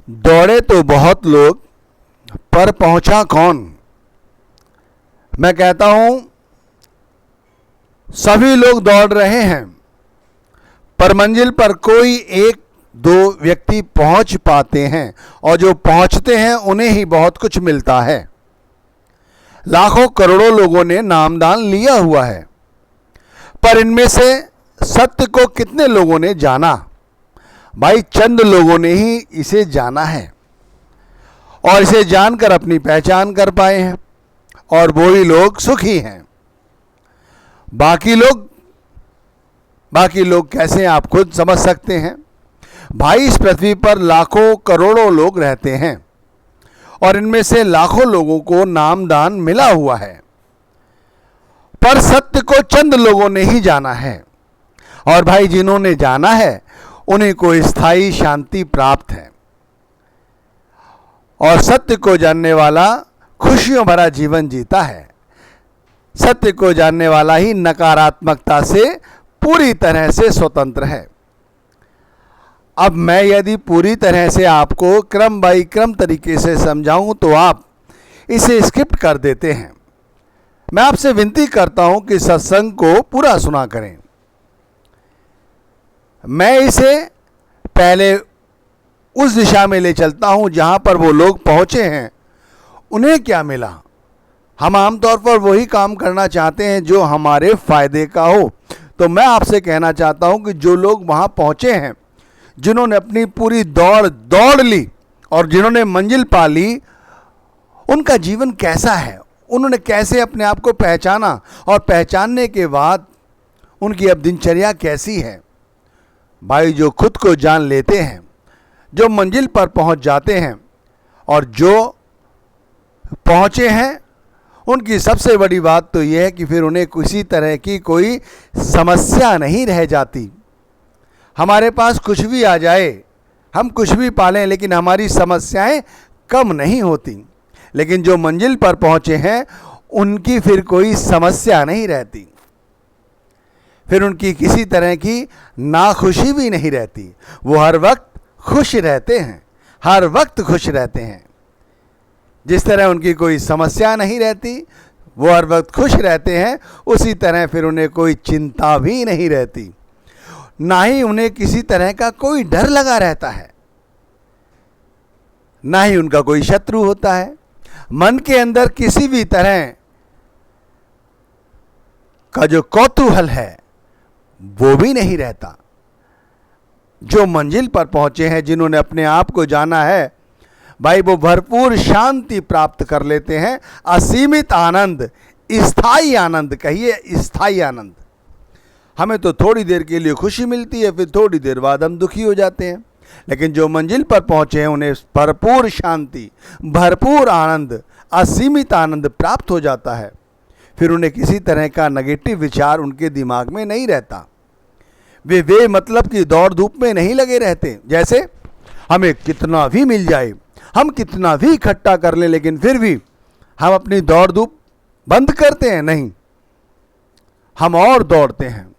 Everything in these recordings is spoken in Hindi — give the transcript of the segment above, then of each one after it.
दौड़े तो बहुत लोग, पर पहुंचा कौन। मैं कहता हूं सभी लोग दौड़ रहे हैं, पर मंजिल पर कोई एक दो व्यक्ति पहुंच पाते हैं, और जो पहुंचते हैं उन्हें ही बहुत कुछ मिलता है। लाखों करोड़ों लोगों ने नामदान लिया हुआ है, पर इनमें से सत्य को कितने लोगों ने जाना। भाई चंद लोगों ने ही इसे जाना है और इसे जानकर अपनी पहचान कर पाए हैं, और वो ही लोग सुखी हैं। बाकी लोग कैसे, आप खुद समझ सकते हैं। भाई इस पृथ्वी पर लाखों करोड़ों लोग रहते हैं, और इनमें से लाखों लोगों को नामदान मिला हुआ है, पर सत्य को चंद लोगों ने ही जाना है। और भाई जिन्होंने जाना है उन्हीं को स्थायी शांति प्राप्त है, और सत्य को जानने वाला खुशियों भरा जीवन जीता है। सत्य को जानने वाला ही नकारात्मकता से पूरी तरह से स्वतंत्र है। अब मैं यदि पूरी तरह से आपको क्रम बाई क्रम तरीके से समझाऊं तो आप इसे स्किप कर देते हैं। मैं आपसे विनती करता हूं कि सत्संग को पूरा सुना करें। मैं इसे पहले उस दिशा में ले चलता हूं जहां पर वो लोग पहुंचे हैं, उन्हें क्या मिला। हम आमतौर पर वही काम करना चाहते हैं जो हमारे फायदे का हो। तो मैं आपसे कहना चाहता हूं कि जो लोग वहां पहुंचे हैं, जिन्होंने अपनी पूरी दौड़ ली और जिन्होंने मंजिल पा ली, उनका जीवन कैसा है, उन्होंने कैसे अपने आप को पहचाना, और पहचानने के बाद उनकी अब दिनचर्या कैसी है। भाई जो खुद को जान लेते हैं, जो मंजिल पर पहुंच जाते हैं, और जो पहुंचे हैं, उनकी सबसे बड़ी बात तो यह है कि फिर उन्हें किसी तरह की कोई समस्या नहीं रह जाती। हमारे पास कुछ भी आ जाए, हम कुछ भी पालें, लेकिन हमारी समस्याएं कम नहीं होती। लेकिन जो मंजिल पर पहुंचे हैं उनकी फिर कोई समस्या नहीं रहती, फिर उनकी किसी तरह की नाखुशी भी नहीं रहती। वो हर वक्त खुश रहते हैं, हर वक्त खुश रहते हैं। जिस तरह उनकी कोई समस्या नहीं रहती, वो हर वक्त खुश रहते हैं, उसी तरह फिर उन्हें कोई चिंता भी नहीं रहती, ना ही उन्हें किसी तरह का कोई डर लगा रहता है, ना ही उनका कोई शत्रु होता है। मन के अंदर किसी भी तरह का जो कौतूहल है वो भी नहीं रहता। जो मंजिल पर पहुंचे हैं, जिन्होंने अपने आप को जाना है, भाई वो भरपूर शांति प्राप्त कर लेते हैं, असीमित आनंद, स्थायी आनंद, कहिए स्थायी आनंद। हमें तो थोड़ी देर के लिए खुशी मिलती है, फिर थोड़ी देर बाद हम दुखी हो जाते हैं। लेकिन जो मंजिल पर पहुंचे हैं उन्हें भरपूर शांति, भरपूर आनंद, असीमित आनंद प्राप्त हो जाता है। फिर उन्हें किसी तरह का नेगेटिव विचार उनके दिमाग में नहीं रहता। वे मतलब कि दौड़ धूप में नहीं लगे रहते। जैसे हमें कितना भी मिल जाए, हम कितना भी इकट्ठा कर लें, लेकिन फिर भी हम अपनी दौड़ धूप बंद करते हैं नहीं, हम और दौड़ते हैं।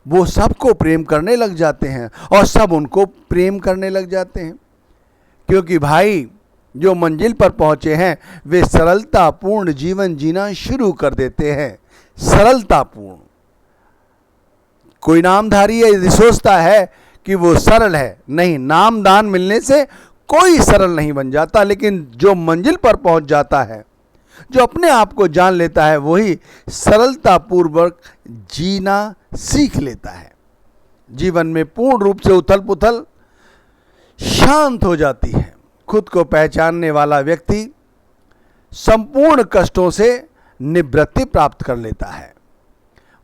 वो सबको प्रेम करने लग जाते हैं और सब उनको प्रेम करने लग जाते हैं, क्योंकि भाई जो मंजिल पर पहुंचे हैं वे सरलतापूर्ण जीवन जीना शुरू कर देते हैं। सरलतापूर्ण। कोई नामधारी यदि सोचता है कि वो सरल है, नहीं, नामदान मिलने से कोई सरल नहीं बन जाता। लेकिन जो मंजिल पर पहुंच जाता है, जो अपने आप को जान लेता है, वही सरलतापूर्वक जीना सीख लेता है। जीवन में पूर्ण रूप से उथल पुथल शांत हो जाती है। खुद को पहचानने वाला व्यक्ति संपूर्ण कष्टों से निवृत्ति प्राप्त कर लेता है।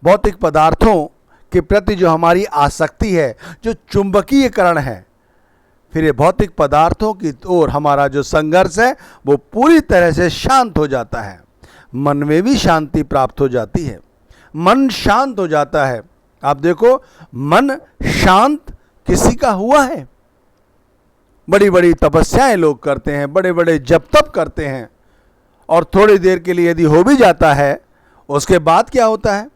भौतिक पदार्थों के प्रति जो हमारी आसक्ति है, जो चुंबकीयकरण है, फिर ये भौतिक पदार्थों की ओर हमारा जो संघर्ष है वो पूरी तरह से शांत हो जाता है। मन में भी शांति प्राप्त हो जाती है, मन शांत हो जाता है। आप देखो, मन शांत किसी का हुआ है? बड़ी बड़ी तपस्याएं लोग करते हैं, बड़े बड़े जप तप करते हैं, और थोड़ी देर के लिए यदि हो भी जाता है, उसके बाद क्या होता है?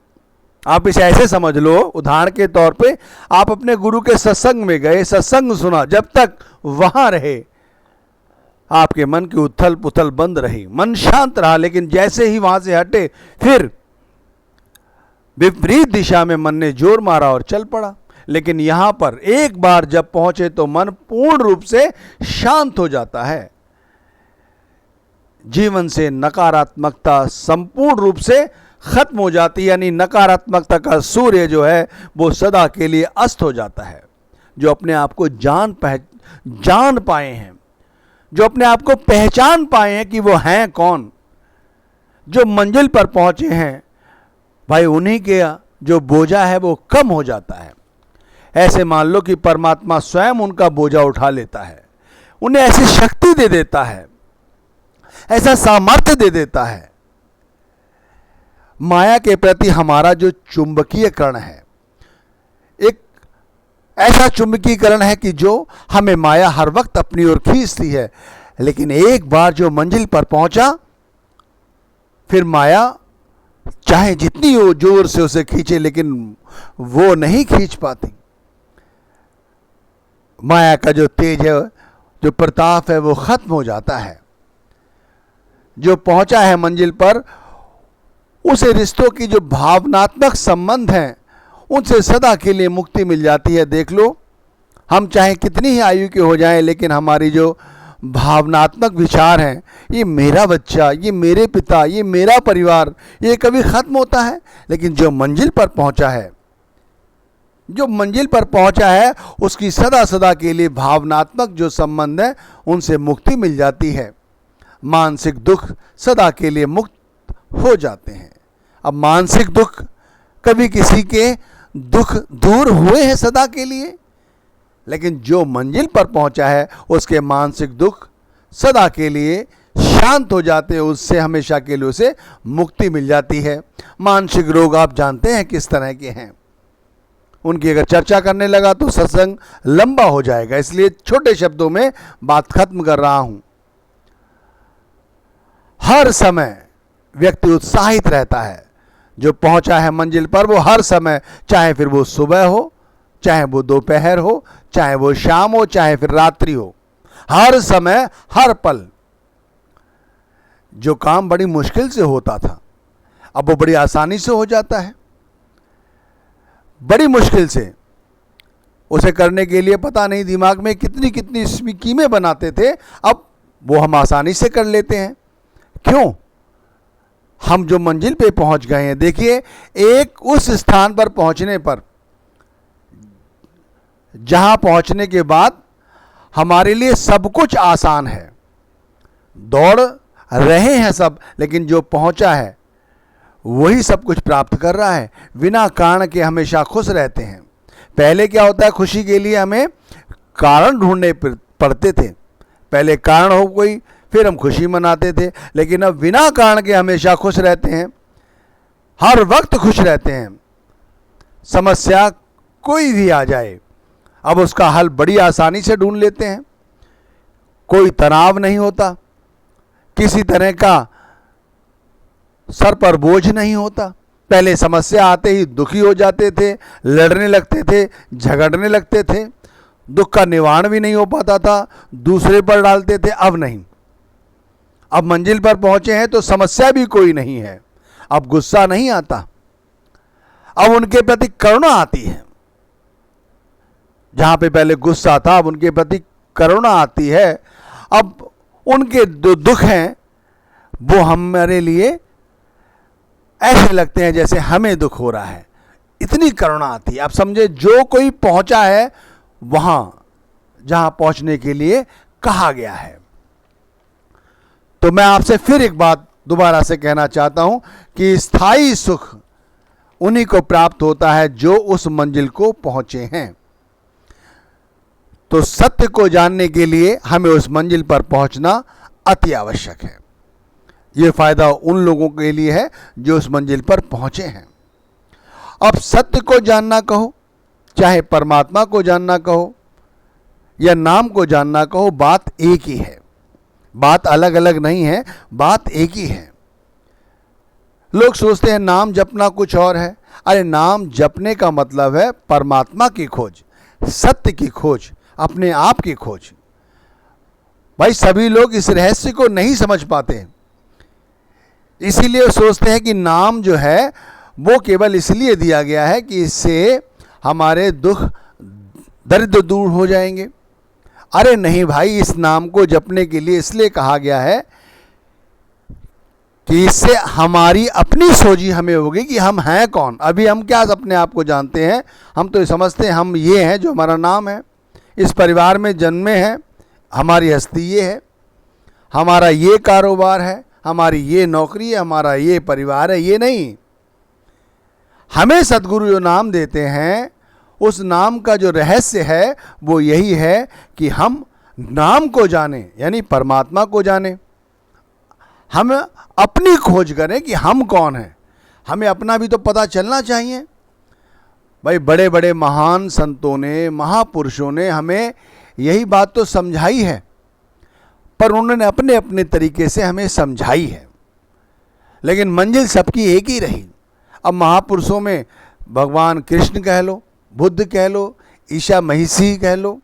आप इसे ऐसे समझ लो, उदाहरण के तौर पे आप अपने गुरु के सत्संग में गए, सत्संग सुना, जब तक वहां रहे आपके मन की उथल पुथल बंद रही, मन शांत रहा, लेकिन जैसे ही वहां से हटे फिर विपरीत दिशा में मन ने जोर मारा और चल पड़ा। लेकिन यहां पर एक बार जब पहुंचे तो मन पूर्ण रूप से शांत हो जाता है। जीवन से नकारात्मकता संपूर्ण रूप से खत्म हो जाती है, यानी नकारात्मकता का सूर्य जो है वो सदा के लिए अस्त हो जाता है। जो अपने आप को जान पाए हैं, जो अपने आप को पहचान पाए हैं कि वो हैं कौन, जो मंजिल पर पहुंचे हैं भाई, उन्हीं के जो बोझा है वो कम हो जाता है। ऐसे मान लो कि परमात्मा स्वयं उनका बोझा उठा लेता है, उन्हें ऐसी शक्ति दे देता है, ऐसा सामर्थ्य दे देता है। माया के प्रति हमारा जो चुंबकीयकरण है, एक ऐसा चुंबकीकरण है कि जो हमें माया हर वक्त अपनी ओर खींचती है, लेकिन एक बार जो मंजिल पर पहुंचा फिर माया चाहे जितनी जोर से उसे खींचे लेकिन वो नहीं खींच पाती। माया का जो तेज है, जो प्रताप है, वो खत्म हो जाता है। जो पहुंचा है मंजिल पर, उसे रिश्तों की जो भावनात्मक संबंध हैं उनसे सदा के लिए मुक्ति मिल जाती है। देख लो, हम चाहे कितनी ही आयु के हो जाएं, लेकिन हमारी जो भावनात्मक विचार हैं, ये मेरा बच्चा, ये मेरे पिता, ये मेरा परिवार, ये कभी खत्म होता है। लेकिन जो मंजिल पर पहुंचा है, जो मंजिल पर पहुंचा है, उसकी सदा सदा के लिए भावनात्मक जो संबंध है उनसे मुक्ति मिल जाती है। मानसिक दुख सदा के लिए मुक्त हो जाते हैं। अब मानसिक दुख, कभी किसी के दुख दूर हुए हैं सदा के लिए, लेकिन जो मंजिल पर पहुंचा है उसके मानसिक दुख सदा के लिए शांत हो जाते हैं, उससे हमेशा के लिए उसे मुक्ति मिल जाती है। मानसिक रोग आप जानते हैं किस तरह के हैं, उनकी अगर चर्चा करने लगा तो सत्संग लंबा हो जाएगा, इसलिए छोटे शब्दों में बात खत्म कर रहा हूं। हर समय व्यक्ति उत्साहित रहता है, जो पहुंचा है मंजिल पर वो हर समय, चाहे फिर वो सुबह हो, चाहे वो दोपहर हो, चाहे वो शाम हो, चाहे फिर रात्रि हो, हर समय हर पल जो काम बड़ी मुश्किल से होता था अब वो बड़ी आसानी से हो जाता है। बड़ी मुश्किल से उसे करने के लिए पता नहीं दिमाग में कितनी कितनी स्कीमें बनाते थे, अब वो हम आसानी से कर लेते हैं। क्यों? हम जो मंजिल पे पहुंच गए हैं। देखिए, एक उस स्थान पर पहुंचने पर, जहां पहुंचने के बाद हमारे लिए सब कुछ आसान है, दौड़ रहे हैं सब, लेकिन जो पहुंचा है वही सब कुछ प्राप्त कर रहा है। बिना कारण के हमेशा खुश रहते हैं। पहले क्या होता है, खुशी के लिए हमें कारण ढूंढने पड़ते थे। पहले कारण हो कोई, फिर हम खुशी मनाते थे, लेकिन अब बिना कारण के हमेशा खुश रहते हैं, हर वक्त खुश रहते हैं। समस्या कोई भी आ जाए, अब उसका हल बड़ी आसानी से ढूंढ लेते हैं। कोई तनाव नहीं होता, किसी तरह का सर पर बोझ नहीं होता। पहले समस्या आते ही दुखी हो जाते थे, लड़ने लगते थे, झगड़ने लगते थे, दुख का निवारण भी नहीं हो पाता था, दूसरे पर डालते थे। अब नहीं, अब मंजिल पर पहुंचे हैं तो समस्या भी कोई नहीं है। अब गुस्सा नहीं आता, अब उनके प्रति करुणा आती है। जहां पे पहले गुस्सा था, अब उनके प्रति करुणा आती है। अब उनके जो दुख हैं वो हमारे लिए ऐसे लगते हैं जैसे हमें दुख हो रहा है, इतनी करुणा आती है। आप समझे, जो कोई पहुंचा है वहां जहां पहुंचने के लिए कहा गया है। तो मैं आपसे फिर एक बात दोबारा से कहना चाहता हूं कि स्थायी सुख उन्हीं को प्राप्त होता है जो उस मंजिल को पहुंचे हैं। तो सत्य को जानने के लिए हमें उस मंजिल पर पहुंचना अति आवश्यक है। यह फायदा उन लोगों के लिए है जो उस मंजिल पर पहुंचे हैं। अब सत्य को जानना कहो, चाहे परमात्मा को जानना कहो या नाम को जानना कहो, बात एक ही है। बात अलग अलग नहीं है, बात एक ही है। लोग सोचते हैं नाम जपना कुछ और है, अरे नाम जपने का मतलब है परमात्मा की खोज, सत्य की खोज, अपने आप की खोज। भाई सभी लोग इस रहस्य को नहीं समझ पाते, इसीलिए सोचते हैं कि नाम जो है वो केवल इसलिए दिया गया है कि इससे हमारे दुख दरिद्र दूर हो जाएंगे। अरे नहीं भाई, इस नाम को जपने के लिए इसलिए कहा गया है कि इससे हमारी अपनी सोजी हमें होगी कि हम हैं कौन। अभी हम क्या अपने आप को जानते हैं? हम तो समझते हैं हम ये हैं जो हमारा नाम है, इस परिवार में जन्मे हैं, हमारी हस्ती ये है, हमारा ये कारोबार है, हमारी ये नौकरी है, हमारा ये परिवार है। ये नहीं, हमें सद्गुरु जो नाम देते हैं उस नाम का जो रहस्य है वो यही है कि हम नाम को जाने, यानी परमात्मा को जाने। हम अपनी खोज करें कि हम कौन हैं। हमें अपना भी तो पता चलना चाहिए। भाई बड़े बड़े महान संतों ने, महापुरुषों ने हमें यही बात तो समझाई है, पर उन्होंने अपने अपने तरीके से हमें समझाई है, लेकिन मंजिल सबकी एक ही रही। अब महापुरुषों में भगवान कृष्ण कह लो, बुद्ध कह लो, ईसा मसीह कह लो,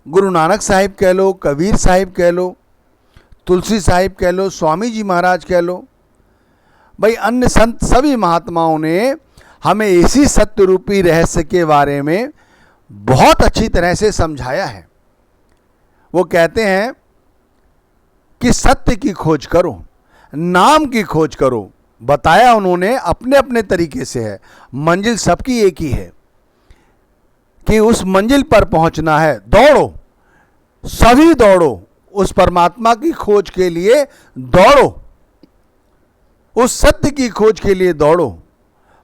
गुरु नानक साहिब कह लो, कबीर साहिब कह लो, तुलसी साहिब कह लो, स्वामी जी महाराज कह लो, भाई अन्य संत सभी महात्माओं ने हमें इसी सत्य रूपी रहस्य के बारे में बहुत अच्छी तरह से समझाया है। वो कहते हैं कि सत्य की खोज करो, नाम की खोज करो। बताया उन्होंने अपने अपने तरीके से है, मंजिल सबकी एक ही है कि उस मंजिल पर पहुंचना है। दौड़ो, सभी दौड़ो, उस परमात्मा की खोज के लिए दौड़ो, उस सत्य की खोज के लिए दौड़ो।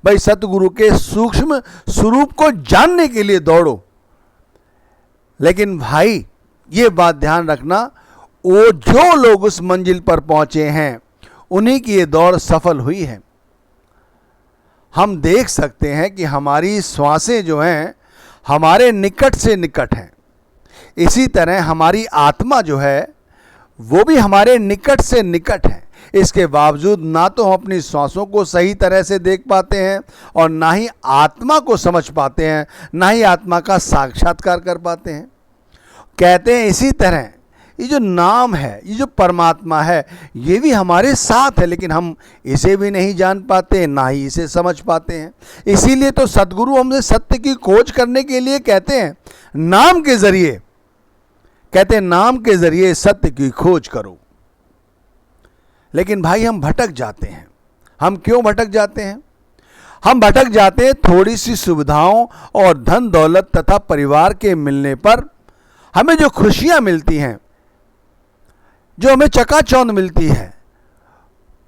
भाई सतगुरु के सूक्ष्म स्वरूप को जानने के लिए दौड़ो। लेकिन भाई ये बात ध्यान रखना, वो जो लोग उस मंजिल पर पहुंचे हैं उन्हीं की ये दौड़ सफल हुई है। हम देख सकते हैं कि हमारी श्वासें जो हैं हमारे निकट से निकट हैं, इसी तरह हमारी आत्मा जो है वो भी हमारे निकट से निकट है। इसके बावजूद ना तो हम अपनी श्वासों को सही तरह से देख पाते हैं और ना ही आत्मा को समझ पाते हैं, ना ही आत्मा का साक्षात्कार कर पाते हैं। कहते हैं इसी तरह ये जो नाम है, ये जो परमात्मा है, ये भी हमारे साथ है, लेकिन हम इसे भी नहीं जान पाते, ना ही इसे समझ पाते हैं। इसीलिए तो सद्गुरु हमसे सत्य की खोज करने के लिए कहते हैं, नाम के जरिए, कहते हैं नाम के जरिए सत्य की खोज करो। लेकिन भाई हम भटक जाते हैं। हम क्यों भटक जाते हैं? हम भटक जाते हैं थोड़ी सी सुविधाओं और धन दौलत तथा परिवार के मिलने पर हमें जो खुशियां मिलती हैं, जो हमें चकाचौंध मिलती है,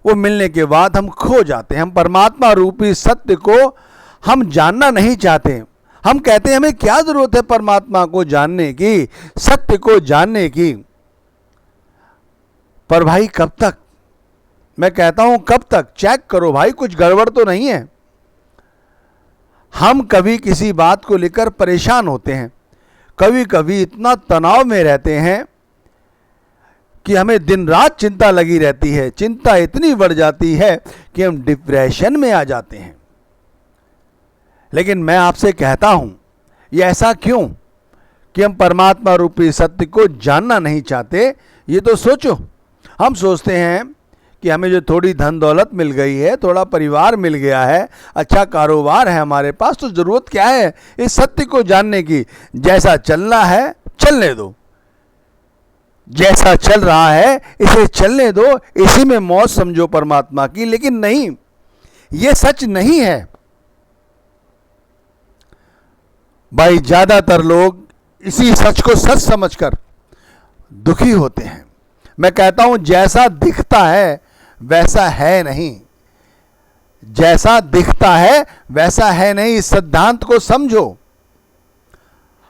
वो मिलने के बाद हम खो जाते हैं। हम परमात्मा रूपी सत्य को हम जानना नहीं चाहते। हम कहते हैं हमें क्या जरूरत है परमात्मा को जानने की, सत्य को जानने की। पर भाई कब तक? मैं कहता हूं कब तक? चेक करो भाई, कुछ गड़बड़ तो नहीं है। हम कभी किसी बात को लेकर परेशान होते हैं, कभी कभी इतना तनाव में रहते हैं कि हमें दिन रात चिंता लगी रहती है। चिंता इतनी बढ़ जाती है कि हम डिप्रेशन में आ जाते हैं। लेकिन मैं आपसे कहता हूं, ये ऐसा क्यों कि हम परमात्मा रूपी सत्य को जानना नहीं चाहते? ये तो सोचो। हम सोचते हैं कि हमें जो थोड़ी धन दौलत मिल गई है, थोड़ा परिवार मिल गया है, अच्छा कारोबार है हमारे पास, तो जरूरत क्या है इस सत्य को जानने की? जैसा चलना है चलने दो, जैसा चल रहा है इसे चलने दो, इसी में मौज समझो परमात्मा की। लेकिन नहीं, ये सच नहीं है। भाई ज्यादातर लोग इसी सच को सच समझकर दुखी होते हैं। मैं कहता हूं जैसा दिखता है वैसा है नहीं, जैसा दिखता है वैसा है नहीं। इस सिद्धांत को समझो।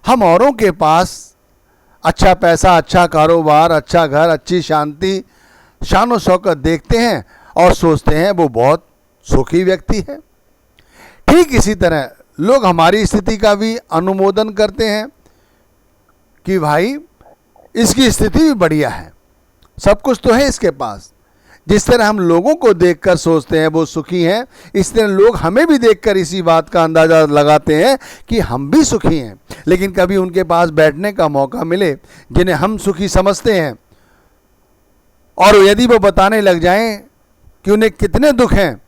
हम औरों के पास अच्छा पैसा, अच्छा कारोबार, अच्छा घर, अच्छी शांति, शानो शौकत देखते हैं और सोचते हैं वो बहुत सुखी व्यक्ति है। ठीक इसी तरह लोग हमारी स्थिति का भी अनुमोदन करते हैं कि भाई इसकी स्थिति भी बढ़िया है, सब कुछ तो है इसके पास। जिस तरह हम लोगों को देखकर सोचते हैं वो सुखी हैं, इस तरह लोग हमें भी देखकर इसी बात का अंदाज़ा लगाते हैं कि हम भी सुखी हैं। लेकिन कभी उनके पास बैठने का मौका मिले जिन्हें हम सुखी समझते हैं, और यदि वो बताने लग जाएं कि उन्हें कितने दुख हैं,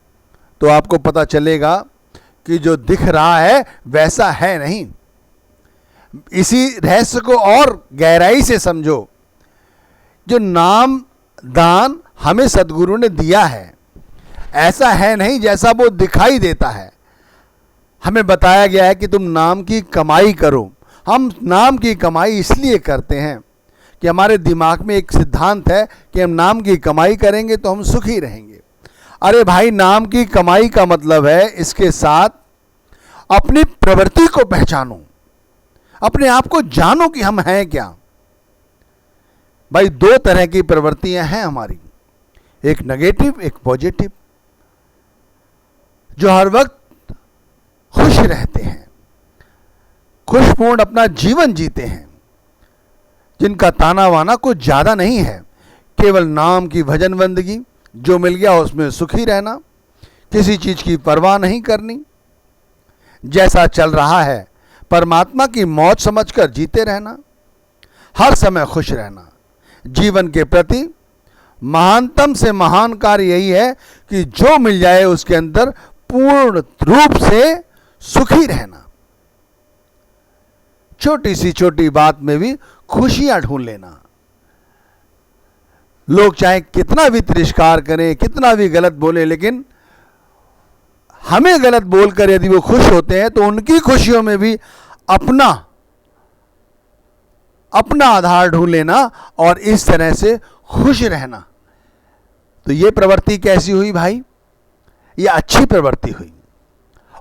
तो आपको पता चलेगा कि जो दिख रहा है वैसा है नहीं। इसी रहस्य को और गहराई से समझो। जो नाम दान हमें सद्गुरु ने दिया है, ऐसा है नहीं जैसा वो दिखाई देता है। हमें बताया गया है कि तुम नाम की कमाई करो। हम नाम की कमाई इसलिए करते हैं कि हमारे दिमाग में एक सिद्धांत है कि हम नाम की कमाई करेंगे तो हम सुखी रहेंगे। अरे भाई, नाम की कमाई का मतलब है इसके साथ अपनी प्रवृत्ति को पहचानो, अपने आप को जानो कि हम हैं क्या। भाई, दो तरह की प्रवृत्तियां हैं हमारी, एक नेगेटिव एक पॉजिटिव। जो हर वक्त खुश रहते हैं, खुशपूर्ण अपना जीवन जीते हैं, जिनका ताना वाना कुछ ज्यादा नहीं है, केवल नाम की भजन बंदगी, जो मिल गया उसमें सुखी रहना, किसी चीज की परवाह नहीं करनी, जैसा चल रहा है परमात्मा की मौज समझकर जीते रहना, हर समय खुश रहना। जीवन के प्रति महानतम से महान कार्य यही है कि जो मिल जाए उसके अंदर पूर्ण रूप से सुखी रहना। छोटी सी छोटी बात में भी खुशियां ढूंढ लेना। लोग चाहे कितना भी तिरस्कार करें, कितना भी गलत बोले, लेकिन हमें गलत बोलकर यदि वो खुश होते हैं तो उनकी खुशियों में भी अपना आधार ढूंढ लेना और इस तरह से खुश रहना। तो ये प्रवृत्ति कैसी हुई भाई? ये अच्छी प्रवृत्ति हुई।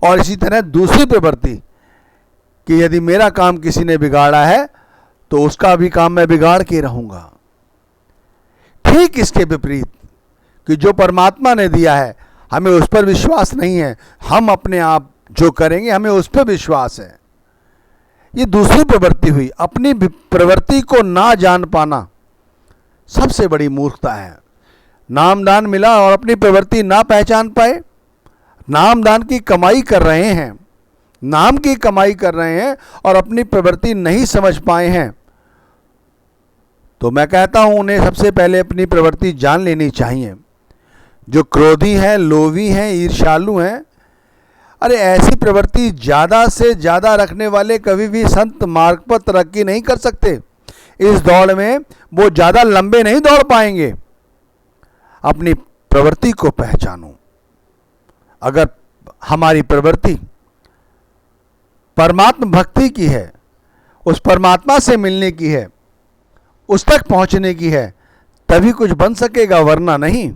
और इसी तरह दूसरी प्रवृत्ति कि यदि मेरा काम किसी ने बिगाड़ा है तो उसका भी काम मैं बिगाड़ के रहूंगा। ठीक इसके विपरीत कि जो परमात्मा ने दिया है हमें उस पर विश्वास नहीं है, हम अपने आप जो करेंगे हमें उस पर विश्वास है। ये दूसरी प्रवृत्ति हुई। अपनी प्रवृत्ति को ना जान पाना सबसे बड़ी मूर्खता है। नामदान मिला और अपनी प्रवृत्ति ना पहचान पाए, नामदान की कमाई कर रहे हैं, नाम की कमाई कर रहे हैं और अपनी प्रवृत्ति नहीं समझ पाए हैं, तो मैं कहता हूं उन्हें सबसे पहले अपनी प्रवृत्ति जान लेनी चाहिए। जो क्रोधी हैं, लोभी हैं, ईर्ष्यालु हैं, अरे ऐसी प्रवृत्ति ज़्यादा से ज़्यादा रखने वाले कभी भी संत मार्ग पर तरक्की नहीं कर सकते। इस दौड़ में वो ज़्यादा लंबे नहीं दौड़ पाएंगे। अपनी प्रवृत्ति को पहचानो। अगर हमारी प्रवृत्ति परमात्मा भक्ति की है, उस परमात्मा से मिलने की है, उस तक पहुंचने की है, तभी कुछ बन सकेगा, वरना नहीं।